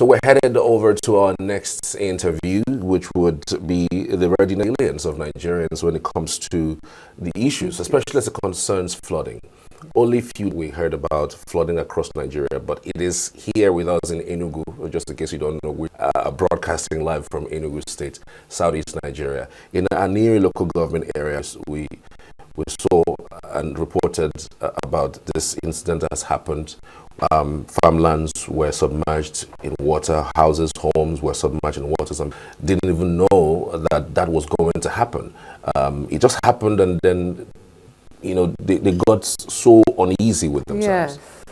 So we're headed over to our next interview, which would be the Readiness of Nigerians when it comes to the issues, especially as it concerns flooding. Only few we heard about flooding across Nigeria, but it is here with us in Enugu. Just in case you don't know, we are broadcasting live from Enugu State, southeast Nigeria. In our near local government areas, we saw and reported about this incident that has happened. Farmlands were submerged in water, houses, homes were submerged in water. Some didn't even know that that was going to happen. It just happened, and then, you know, they got so uneasy with themselves. Yes.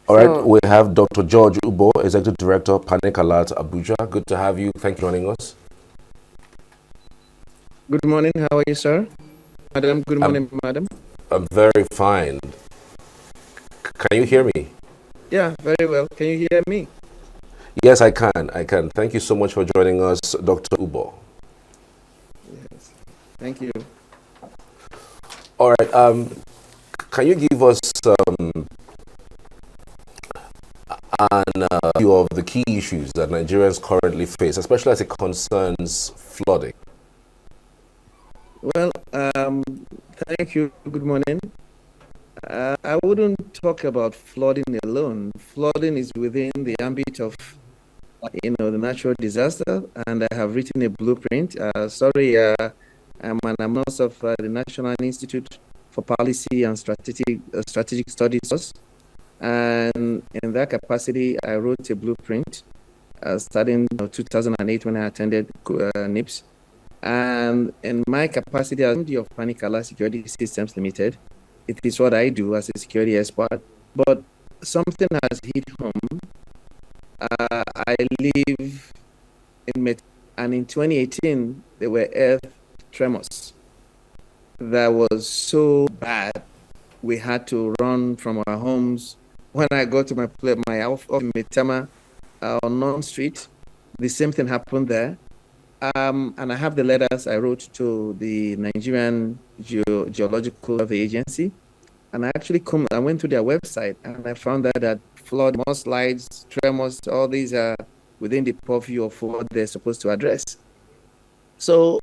All right, we have Dr. George Ubo, Executive Director, Panic Alert Abuja. Good to have you. Thank you for joining us. Good morning. How are you, sir? Madam, good morning, madam. I'm very fine. Can you hear me? Yeah, very well. Can you hear me? Yes, I can. I can. Thank you so much for joining us, Dr. Ubo. Yes. Thank you. All right. Can you give us an view of the key issues that Nigerians currently face, especially as it concerns flooding? Well, thank you. Good morning. I wouldn't talk about flooding alone. Flooding is within the ambit of, the natural disaster, and I have written a blueprint. I'm an alumnus of the National Institute for Policy and Strategic Studies, and in that capacity, I wrote a blueprint starting 2008 when I attended NIPS. And in my capacity as MD of Panic Alert Security Systems Limited, it is what I do as a security expert. But something has hit home. I live in and in 2018, there were earth tremors that was so bad we had to run from our homes. When I got to my office in Metama on Non Street, the same thing happened there. And I have the letters I wrote to the Nigerian Geological Survey Agency. And I went to their website and I found that flood, mudslides, tremors, all these are within the purview of what they're supposed to address. So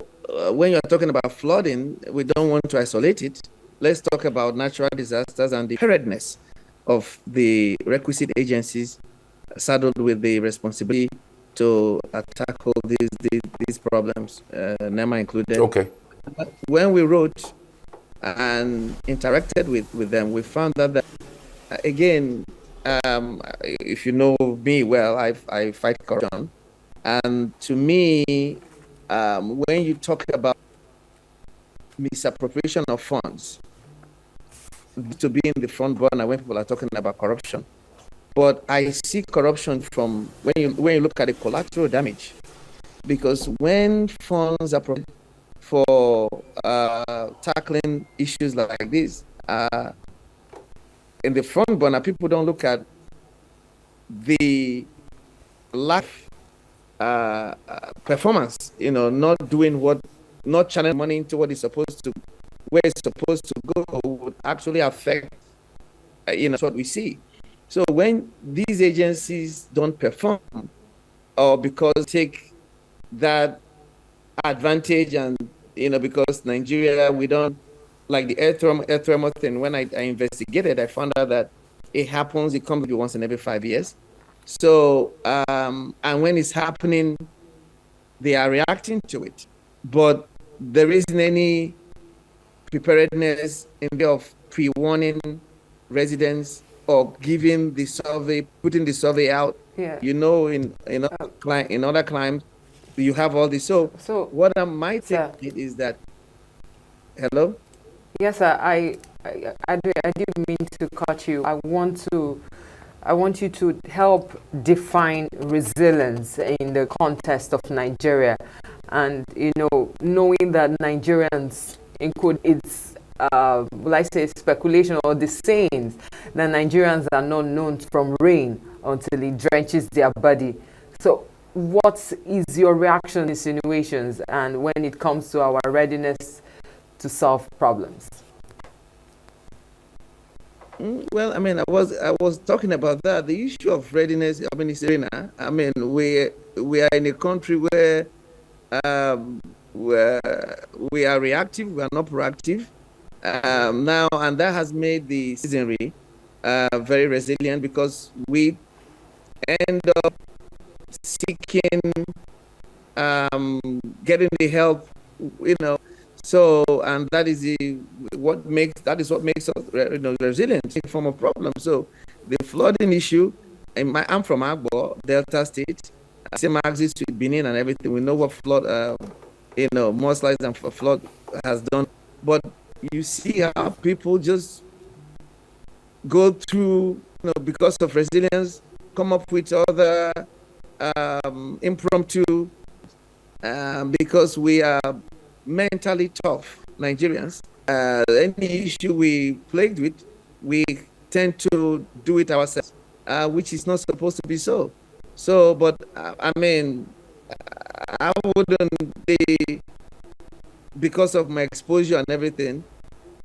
when you're talking about flooding, we don't want to isolate it. Let's talk about natural disasters and the preparedness of the requisite agencies saddled with the responsibility to tackle these problems, NEMA included. Okay. When we wrote and interacted with them, we found that again, if you know me well, I fight corruption. And to me, when you talk about misappropriation of funds, to be in the front burner when people are talking about corruption. But I see corruption from when you look at the collateral damage, because when funds are provided for tackling issues like this, in the front burner, people don't look at the lack performance. Not doing not channeling money into what is supposed to, where it's supposed to go, would actually affect. That's what we see. So when these agencies don't perform, or because take that advantage, and because Nigeria, we don't like the earth tremor thing. When I investigated, I found out that it happens. It comes once in every 5 years. So and when it's happening, they are reacting to it, but there isn't any preparedness in way of pre-warning residents or giving the survey, putting the survey out. Yeah. In other climes, you have all this. So what I might say is that. Hello. Yes, sir. I didn't mean to cut you. I want you to help define resilience in the context of Nigeria, and knowing that Nigerians include its will I say speculation or the sayings that Nigerians are not known from rain until it drenches their body. So what is your reaction to insinuations, and when it comes to our readiness to solve problems? Well, I mean, I was talking about that. The issue of readiness. I mean, it's arena. I mean, we are in a country um, where we are reactive. We are not proactive now, and that has made the citizenry very resilient because we end up seeking getting the help, you know. So, and that is what makes us, resilient in form of problem. So, the flooding issue. I'm from Agbo, Delta State, same axis with Benin and everything. We know what flood, mudslides and flood has done. But you see how people just go through, because of resilience, come up with other impromptu because we are mentally tough Nigerians. Any issue we plagued with, we tend to do it ourselves, which is not supposed to be so. So, but I mean, I wouldn't be, because of my exposure and everything,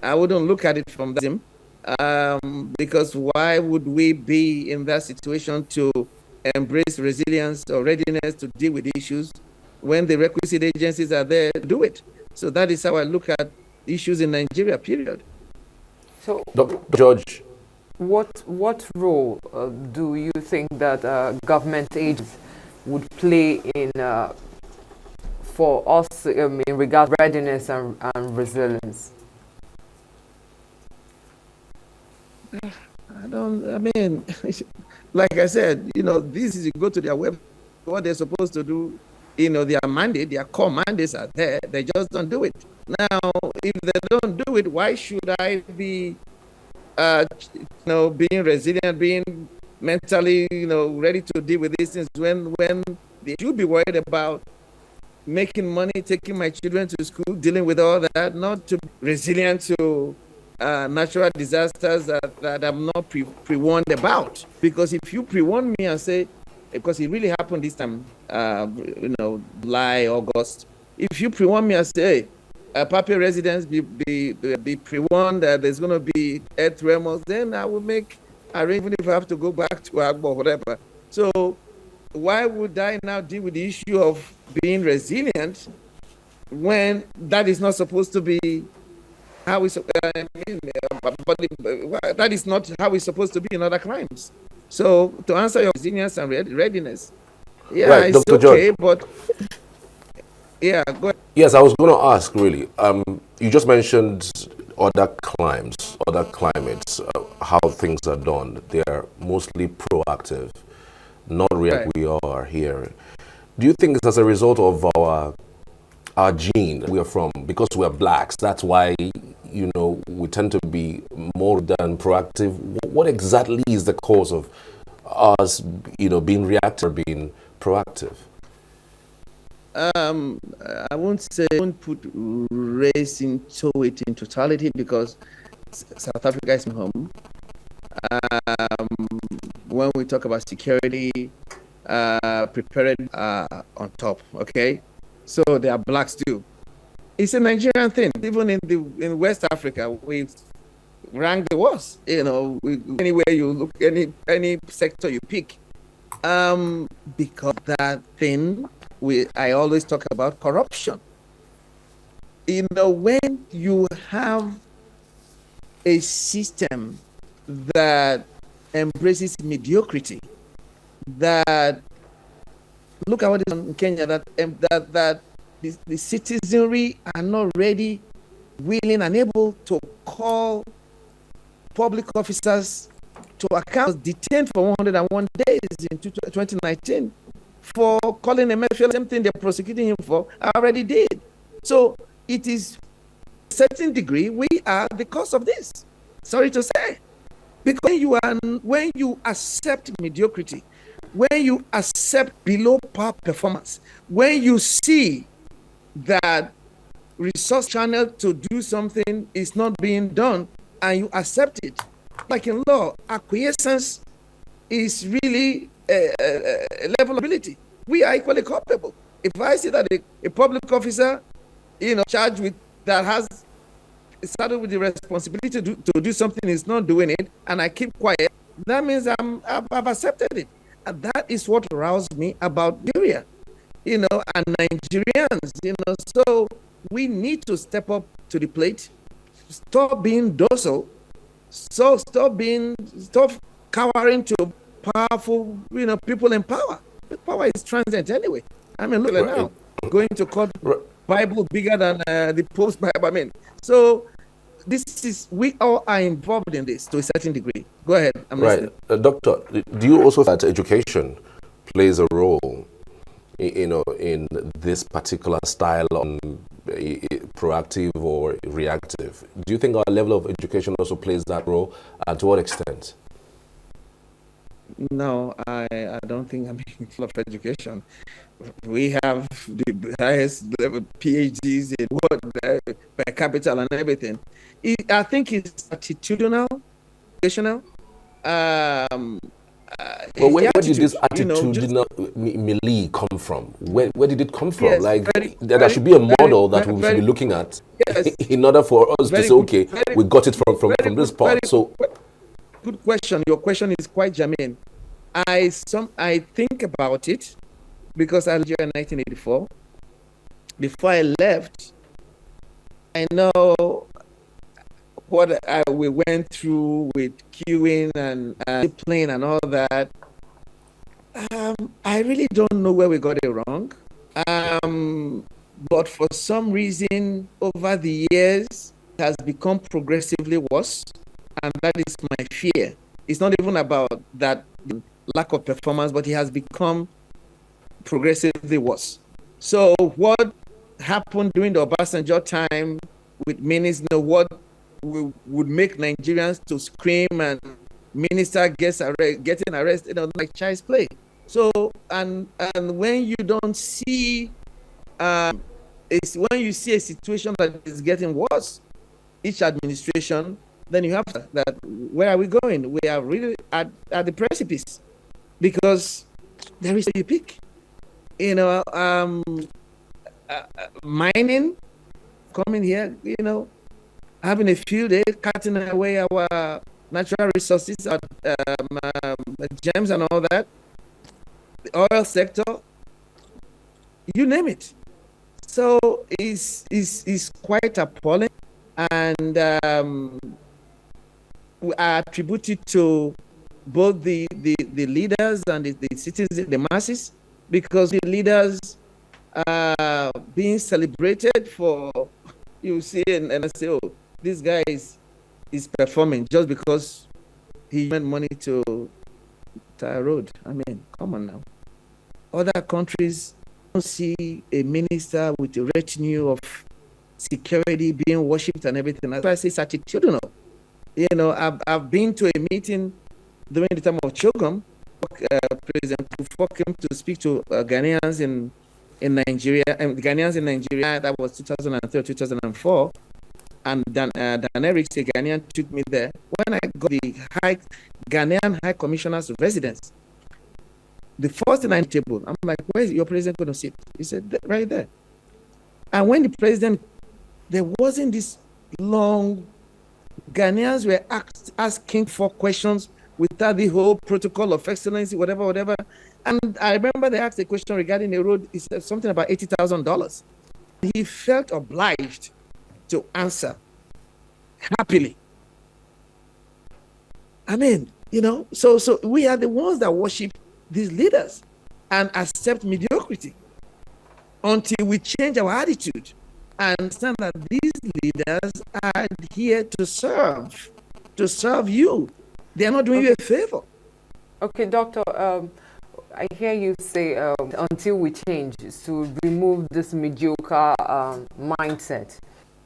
I wouldn't look at it from that, because why would we be in that situation to embrace resilience or readiness to deal with issues when the requisite agencies are there to do it? So that is how I look at issues in Nigeria, period. So, Dr. George, what role do you think that government agents would play in for us in regard readiness and resilience? I mean, like I said, this is, you go to their web, what they're supposed to do, their mandate, their core mandates are there. They just don't do it. Now, if they don't do it, why should I be, being resilient, being mentally, ready to deal with these things when they should be worried about making money, taking my children to school, dealing with all that, not to be resilient to natural disasters that I'm not pre-warned about. Because if you pre-warn me and say, because it really happened this time, July, August, if you pre-warn me and say, hey, Pape residents be pre-warned that there's going to be earth tremors, then I will make arrangements if I have to go back to Agbo or whatever. So why would I now deal with the issue of being resilient when that is not supposed to be how we, that is not how it's supposed to be in other crimes. So to answer your resilience and readiness, yeah, right, it's Dr. okay, George. but yeah, go ahead. Yes, I was going to ask really. You just mentioned other climates, how things are done. They are mostly proactive, not react. Right. We are here. Do you think it's as a result of our gene we are from, because we are blacks? That's why we tend to be more than proactive. What exactly is the cause of us, being reactive, being proactive? I won't put race into it in totality because South Africa is my home. When we talk about security, prepared on top, okay? So there are blacks too. It's a Nigerian thing. Even in West Africa, we rank the worst. Anywhere you look, any sector you pick, because that thing I always talk about corruption. When you have a system that embraces mediocrity, that look at what is in Kenya, that the citizenry are not ready, willing, and able to call public officers to account. Detained for 101 days in 2019 for calling MFL, same thing they're prosecuting him for, I already did. So it is, a certain degree, we are the cause of this. Sorry to say. Because when you accept mediocrity, when you accept below par performance, when you see that resource channel to do something is not being done and you accept it, like in law, acquiescence is really a level of ability. We are equally culpable. If I see that a public officer, charged with, that has started with the responsibility to do something, is not doing it, and I keep quiet, that means I've accepted it. And that is what roused me about Nigeria, and Nigerians, So we need to step up to the plate, stop being docile, stop cowering to powerful, people in power. But power is transient anyway. I mean, look at now, going to court, Bible bigger than the Pope's Bible. I mean, so we all are involved in this to a certain degree. Go ahead. I'm listening. Doctor, do you also think that education plays a role, in this particular style on proactive or reactive? Do you think our level of education also plays that role, and to what extent? No, I don't think I'm full of education. We have the highest level PhDs in what per capita and everything. I think it's attitudinal, educational. Well, where did this attitudinal melee come from? Where did it come from? Yes, there should be a model that we should be looking at, yes, in order for us to say, okay, we got it from this part. So, good question. Your question is quite germane. I think about it because I was here in 1984. Before I left, I know what we went through with queuing and discipline and all that. I really don't know where we got it wrong. But for some reason, over the years, it has become progressively worse. And that is my fear. It's not even about that lack of performance, but it has become progressively worse. So what happened during the Obasanjo time with ministers, what would make Nigerians to scream and minister getting arrested, like child's play. So and when you don't see, it's when you see a situation that is getting worse, each administration, then you have that. Where are we going? We are really at the precipice, because there is a peak. Mining, coming here, having a field day, cutting away our natural resources, gems and all that. The oil sector, you name it. So it's quite appalling, and I attribute it to both the leaders and the citizens, the masses, because the leaders are being celebrated for, you see, and I say, oh, this guy is performing just because he spent money to tire road. I mean, come on now. Other countries don't see a minister with a retinue of security being worshipped and everything. That's why I say it's attitudinal. I've been to a meeting during the time of Chogam. President Kufuor came to speak to Ghanaians in Nigeria, and Ghanaians in Nigeria. That was 2003, 2004. And Dan Eric, a Ghanaian, took me there. When I got the Ghanaian High Commissioner's residence, the first thing on the table, I'm like, where is your president going to sit? He said, right there. And when the president, there wasn't this long, Ghanaians were asking for questions without the whole protocol of excellency, whatever. And I remember they asked a question regarding the road. He said something about $80,000. He felt obliged to answer happily. I mean, so we are the ones that worship these leaders and accept mediocrity until we change our attitude and understand that these leaders are here to serve you. They are not doing you a favor. Okay, Doctor, I hear you say until we change, to remove this mediocre mindset.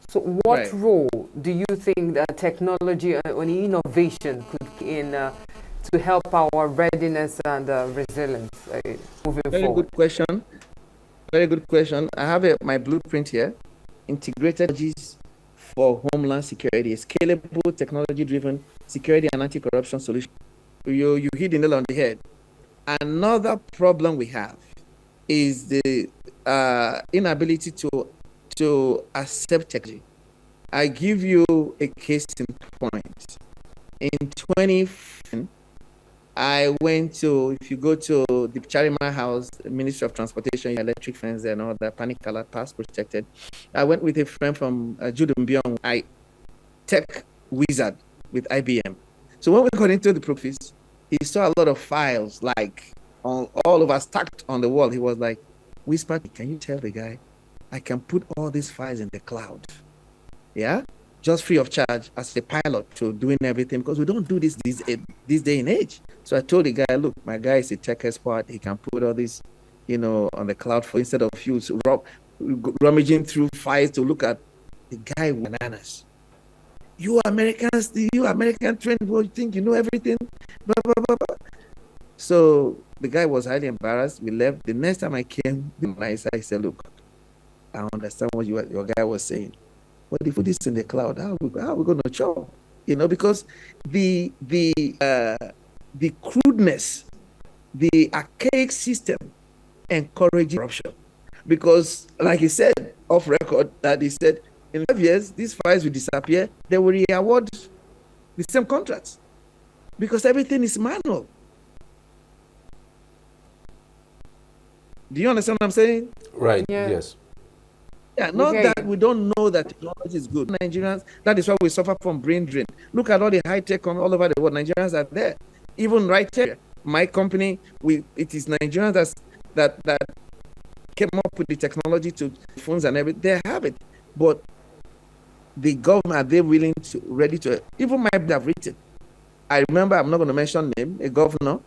So what role do you think that technology and innovation could in to help our readiness and resilience moving Very forward? Very good question. I have my blueprint here. Integrated technologies for homeland security, a scalable, technology-driven security and anti-corruption solution. You hit the nail on the head. Another problem we have is the inability to accept technology. I give you a case in point. In 2015, I went to, if you go to the Charima House, Ministry of Transportation, electric fence and all that, panic alert, pass protected. I went with a friend from Judumbiong, I tech wizard with IBM. So when we got into the office, he saw a lot of files like all over stacked on the wall. He was like, whispered, can you tell the guy, I can put all these files in the cloud? Yeah, just free of charge as a pilot to doing everything, because we don't do this day and age. So I told the guy, look, my guy is a tech expert. He can put all this, on the cloud for instead of you rummaging through files to look at. The guy bananas. You Americans trained, you think you know everything? Blah, blah, blah, blah. So the guy was highly embarrassed. We left. The next time I came, I said, look, I understand what your guy was saying. But if we put this in the cloud, how are we going to chop? Because the crudeness, the archaic system encourages corruption. Because, like he said, off record, that he said, in 5 years, these files will disappear. They will re-award the same contracts because everything is manual. Do you understand what I'm saying? Right. Yeah. Yes. Yeah, not that we don't know that technology is good. Nigerians, that is why we suffer from brain drain. Look at all the high tech all over the world. Nigerians are there. Even right here, my company, it is Nigerians that came up with the technology to phones and everything. They have it, but the government, are they ready to? Even my have written. I remember, I'm not going to mention name. A governor,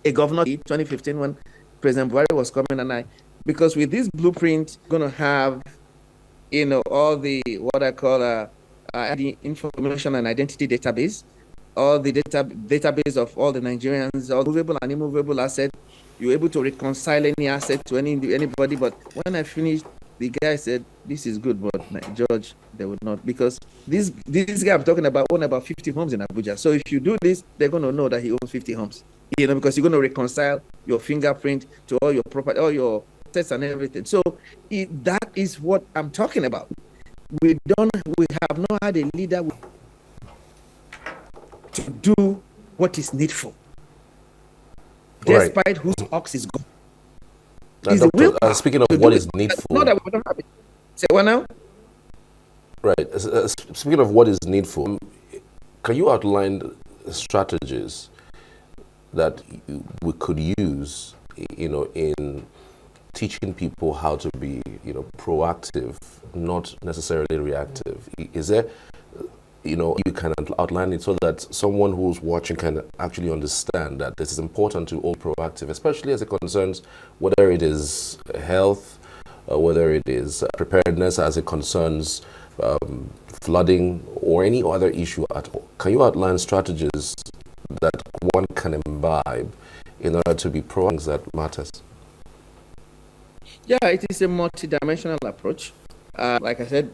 in 2015 when President Buhari was coming, and because with this blueprint, going to have, all the, what I call the information and identity database, all the database of all the Nigerians, all movable and immovable assets. You're able to reconcile any asset to anybody. But when I finished, the guy said, this is good, but George, they would not. Because this guy I'm talking about own about 50 homes in Abuja. So if you do this, they're going to know that he owns 50 homes. Because you're going to reconcile your fingerprint to all your property, all your assets and everything. So that is what I'm talking about. We have not had a leader to do what is needful, despite whose ox is gone. Doctor, speaking of what is needful. Not that we don't have it. Say what now? Right. Speaking of what is needful, can you outline strategies that we could use, in teaching people how to be, proactive, not necessarily reactive? Is there, you can outline it so that someone who's watching can actually understand that this is important to all proactive, especially as it concerns whether it is health, whether it is preparedness, as it concerns flooding or any other issue at all. Can you outline strategies that one can imbibe in order to be proactive that matters? Yeah, it is a multidimensional approach. Like I said,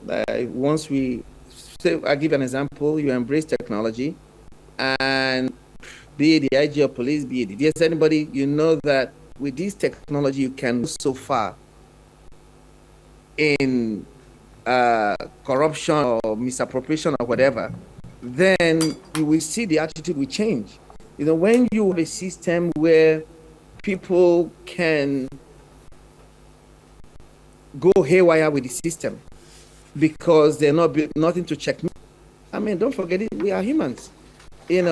once I give an example, you embrace technology, and be it the IG of police, be it yes, anybody, that with this technology you can go so far in corruption or misappropriation or whatever, then you will see the attitude will change. When you have a system where people can go haywire with the system because they're nothing to check. Don't forget it, we are humans. In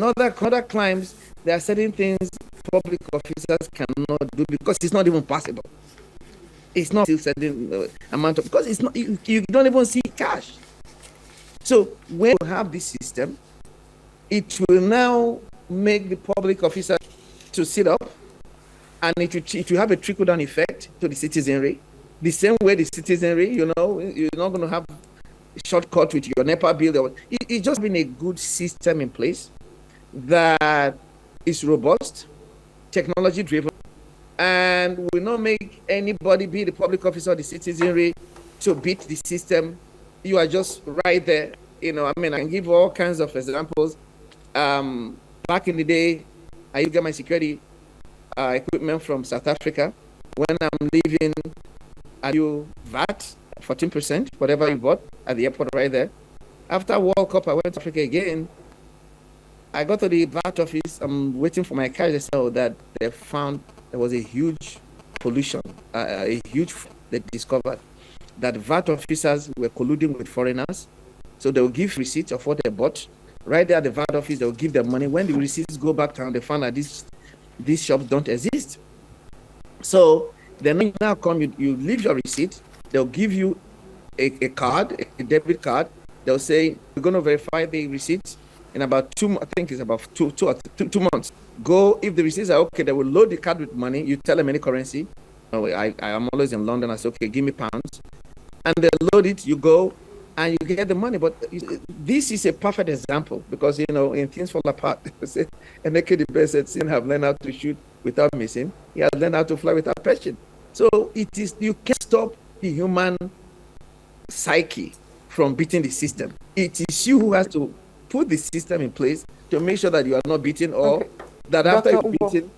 other crimes, there are certain things public officers cannot do because it's not even possible. It's not a certain amount of, because it's not, you don't even see cash. So when you have this system, it will now make the public officer to sit up, and it will have a trickle-down effect to the citizenry. The same way the citizenry, you're not going to have a shortcut with your NEPA bill. It's just been a good system in place that is robust, technology-driven, and will not make anybody, be the public officer or the citizenry, to beat the system. You are just right there. I can give all kinds of examples. Back in the day, I used to get my security equipment from South Africa. When I'm leaving, I do VAT. 14%, whatever you bought at the airport right there. After World Cup, I went to Africa again. I got to the VAT office. I'm waiting for my cash. They said that they found there was a huge pollution, they discovered that VAT officers were colluding with foreigners. So they will give receipts of what they bought. Right there at the VAT office, they will give them money. When the receipts go back down, they find that these shops don't exist. So then now come, you leave your receipt. They'll give you a card, a debit card. They'll say, we're going to verify the receipts in about two months. Go, if the receipts are okay, they will load the card with money. You tell them any currency. Oh, I am always in London. I say, okay, give me pounds. And they load it, you go, and you get the money. But this is a perfect example because, in Things Fall Apart, and the best said, "Sin have learned how to shoot without missing. He has learned how to fly without perching." So you can't stop the human psyche from beating the system. It is you who has to put the system in place to make sure that you are not beaten or that after you're beaten,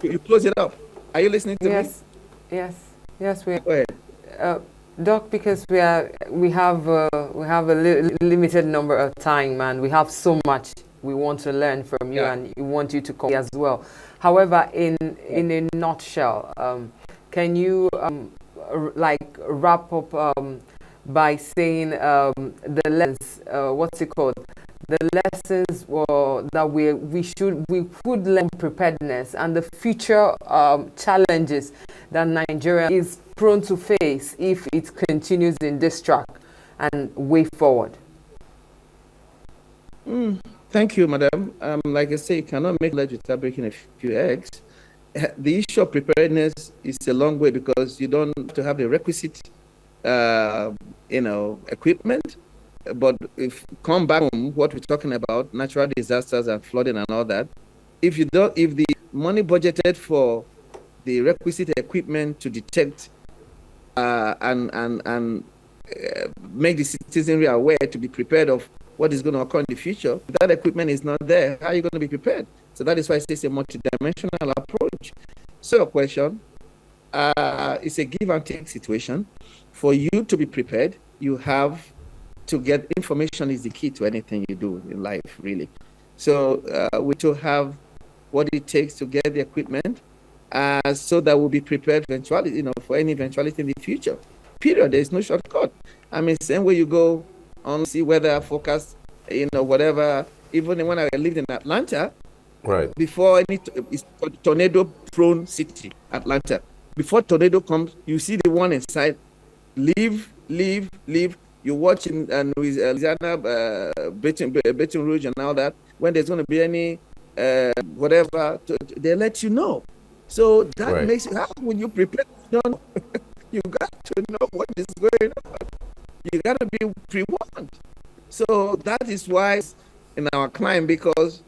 you close it up. Are you listening to me? Yes, we are. Go ahead. Doc, because we have a limited number of time, and we have so much we want to learn from you, and we want you to come as well. However, in a nutshell, can you wrap up by saying the lessons, what's it called? The lessons that we could learn preparedness and the future challenges that Nigeria is prone to face if it continues in this track and way forward. Thank you, madam. Like I say, you cannot make lunch without breaking a few eggs. The issue of preparedness is a long way because you don't have to have the requisite, equipment. But if come back home, what we're talking about, natural disasters and flooding and all that, if the money budgeted for the requisite equipment to detect and make the citizenry aware to be prepared of what is going to occur in the future, if that equipment is not there, how are you going to be prepared? So that is why it's a multidimensional approach. So a question, it's a give and take situation. For you to be prepared, you have to get information is the key to anything you do in life, really. So we to have what it takes to get the equipment so that we'll be prepared eventually, for any eventuality in the future. Period. There is no shortcut. I mean, same way you go on see weather forecast, whatever. Even when I lived in Atlanta, right before it's tornado-prone city, Atlanta. Before tornado comes, you see the one inside. Leave. You watch in Louisiana, Baton Rouge, and all that. When there's going to be any whatever, they let you know. So that makes how when you prepare, you got to know what is going on. You got to be pre-warned. So that is why in our climb, because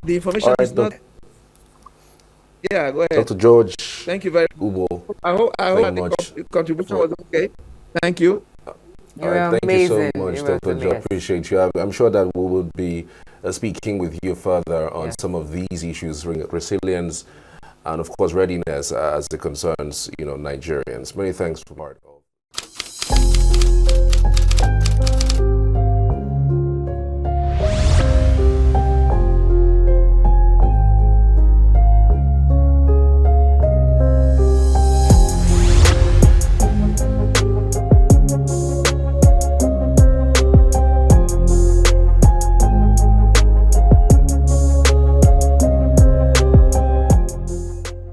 the information is not. Yeah, go ahead. Dr. George. Thank you very much. I hope the contribution was okay. Thank you. All right, thank you so much, Dr. George. I appreciate you. I'm sure that we will be speaking with you further on some of these issues, resilience, and of course readiness as it concerns, Nigerians. Many thanks for Mark.